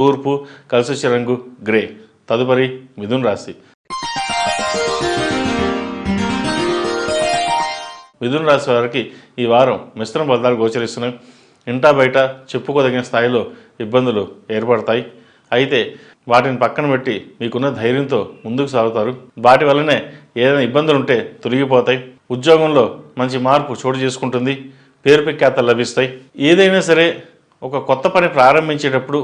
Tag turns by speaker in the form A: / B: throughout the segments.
A: తూర్పు, కలిసొచ్చే రంగు గ్రే. తదుపరి మిథున రాశి. మిథున రాశి వారికి ఈ వారం మిశ్రమ ఫలితాలు గోచరిస్తున్నాయి. ఇంటా బయట చెప్పుకోదగిన స్థాయిలో ఇబ్బందులు ఏర్పడతాయి. అయితే వాటిని పక్కన పెట్టి మీకున్న ధైర్యంతో ముందుకు సాగుతారు. వాటి వల్లనే ఏదైనా ఇబ్బందులు ఉంటే తొలగిపోతాయి. ఉద్యోగంలో మంచి మార్పు చోటు చేసుకుంటుంది. పేరు ప్రఖ్యాతలు లభిస్తాయి. ఏదైనా సరే ఒక కొత్త పని ప్రారంభించేటప్పుడు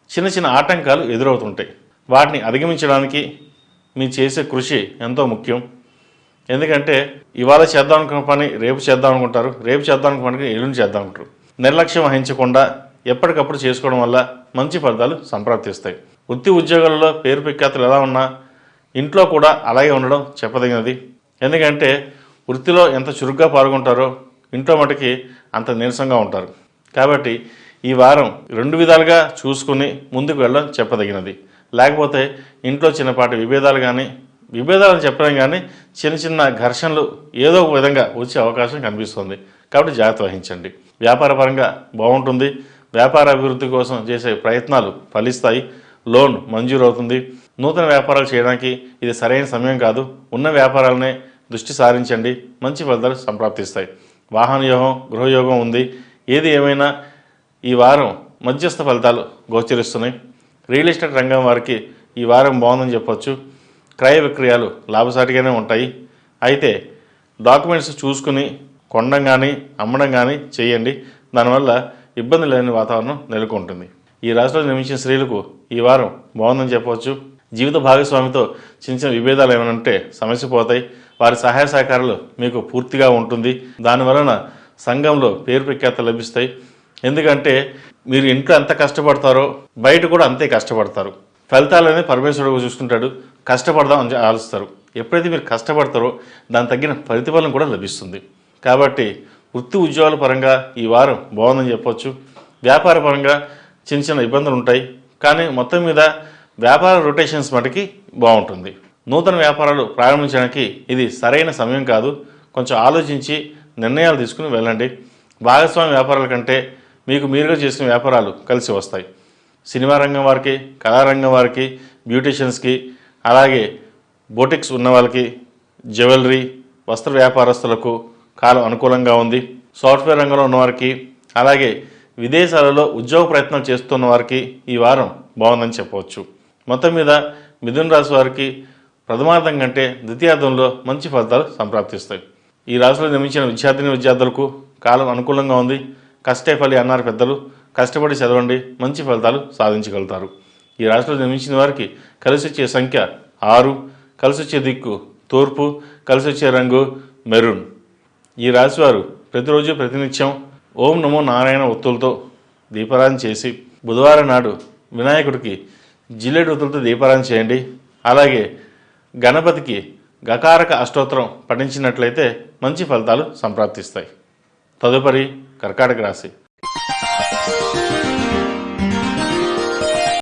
A: చిన్న చిన్న ఆటంకాలు ఎదురవుతుంటాయి. వాటిని అధిగమించడానికి మీరు చేసే కృషి ఎంతో ముఖ్యం. ఎందుకంటే ఇవాళ చేద్దాం అనుకున్న పని రేపు చేద్దాం అనుకుంటారు, రేపు చేద్దాం అనుకున్న పనికి ఎల్లుండి చేద్దాం అనుకుంటారు. నిర్లక్ష్యం వహించకుండా ఎప్పటికప్పుడు చేసుకోవడం వల్ల మంచి ఫలితాలు సంప్రాప్తిస్తాయి. వృత్తి ఉద్యోగాలలో పేరు ప్రఖ్యాతులు ఎలా ఉన్నా ఇంట్లో కూడా అలాగే ఉండడం చెప్పదగినది. ఎందుకంటే వృత్తిలో ఎంత చురుగ్గా పాల్గొంటారో ఇంట్లో మటుకి అంత నీరసంగా ఉంటారు. కాబట్టి ఈ వారం 2 విధాలుగా చూసుకుని ముందుకు వెళ్ళడం చెప్పదగినది. లేకపోతే ఇంట్లో చిన్నపాటి విభేదాలను చెప్పడం కానీ చిన్న చిన్న ఘర్షణలు ఏదో ఒక విధంగా వచ్చే అవకాశం కనిపిస్తుంది. కాబట్టి జాగ్రత్త వహించండి. వ్యాపారపరంగా బాగుంటుంది. వ్యాపార అభివృద్ధి కోసం చేసే ప్రయత్నాలు ఫలిస్తాయి. లోన్ మంజూరు అవుతుంది. నూతన వ్యాపారాలు చేయడానికి ఇది సరైన సమయం కాదు. ఉన్న వ్యాపారాలనే దృష్టి సారించండి. మంచి ఫలితాలు సంప్రాప్తిస్తాయి. వాహన యోగం, గృహయోగం ఉంది. ఏది ఏమైనా ఈ వారం మధ్యస్థ ఫలితాలు గోచరిస్తున్నాయి. రియల్ ఎస్టేట్ రంగం వారికి ఈ వారం బాగుందని చెప్పొచ్చు. క్రయ విక్రయాలు లాభసాటిగానే ఉంటాయి. అయితే డాక్యుమెంట్స్ చూసుకుని కొనడం కానీ అమ్మడం కానీ చేయండి. దానివల్ల ఇబ్బంది లేని వాతావరణం నెలకొంటుంది. ఈ రాశిలో జన్మించిన స్త్రీలకు ఈ వారం బాగుందని చెప్పవచ్చు. జీవిత భాగస్వామితో చిన్న చిన్న విభేదాలు ఏమైనా ఉంటే సమస్య పోతాయి. వారి సహాయ సహకారాలు మీకు పూర్తిగా ఉంటుంది. దానివలన సంఘంలో పేరు ప్రఖ్యాతలు లభిస్తాయి. ఎందుకంటే మీరు ఇంట్లో ఎంత కష్టపడతారో బయట కూడా అంతే కష్టపడతారు. ఫలితాలనే పరమేశ్వరుడు చూసుకుంటాడు. కష్టపడదాం అని ఆలోచిస్తారు. ఎప్పుడైతే మీరు కష్టపడతారో దాని తగ్గిన ప్రతిఫలం కూడా లభిస్తుంది. కాబట్టి వృత్తి ఉద్యోగాల పరంగా ఈ వారం బాగుందని చెప్పొచ్చు. వ్యాపార పరంగా చిన్న చిన్న ఇబ్బందులు ఉంటాయి. కానీ మొత్తం మీద వ్యాపార రొటేషన్స్ మటుకి బాగుంటుంది. నూతన వ్యాపారాలు ప్రారంభించడానికి ఇది సరైన సమయం కాదు. కొంచెం ఆలోచించి నిర్ణయాలు తీసుకుని వెళ్ళండి. భాగస్వామి వ్యాపారాల కంటే మీకు మీరుగా చేసిన వ్యాపారాలు కలిసి వస్తాయి. సినిమా రంగం వారికి, కళారంగం వారికి, బ్యూటీషియన్స్కి, అలాగే బొటిక్స్ ఉన్న వాళ్ళకి, జ్యువెలరీ, వస్త్ర వ్యాపారస్తులకు కాలం అనుకూలంగా ఉంది. సాఫ్ట్వేర్ రంగంలో ఉన్నవారికి, అలాగే విదేశాలలో ఉద్యోగ ప్రయత్నాలు చేస్తున్న వారికి ఈ వారం బాగుందని చెప్పవచ్చు. మొత్తం మీద మిథున రాశి వారికి ప్రథమార్థం కంటే ద్వితీయార్థంలో మంచి ఫలితాలు సంప్రాప్తిస్తాయి. ఈ రాశిలో జన్మించిన విద్యార్థులకు కాలం అనుకూలంగా ఉంది. కష్టే ఫలి అన్నారు పెద్దలు. కష్టపడి చదవండి, మంచి ఫలితాలు సాధించగలుగుతారు. ఈ రాశిలో జన్మించిన వారికి కలిసి వచ్చే సంఖ్య 6, కలిసి వచ్చే దిక్కు తూర్పు, కలిసి వచ్చే రంగు మెరూన్. ఈ రాశివారు ప్రతిరోజు ప్రతినిత్యం ఓం నమో నారాయణ ఒత్తులతో దీపారాధన చేసి బుధవారం నాడు వినాయకుడికి జిల్లేడు ఒత్తులతో దీపారాధన చేయండి. అలాగే గణపతికి గకారక అష్టోత్తరం పఠించినట్లయితే మంచి ఫలితాలు సంప్రాప్తిస్తాయి. తదుపరి కర్కాటక రాశి.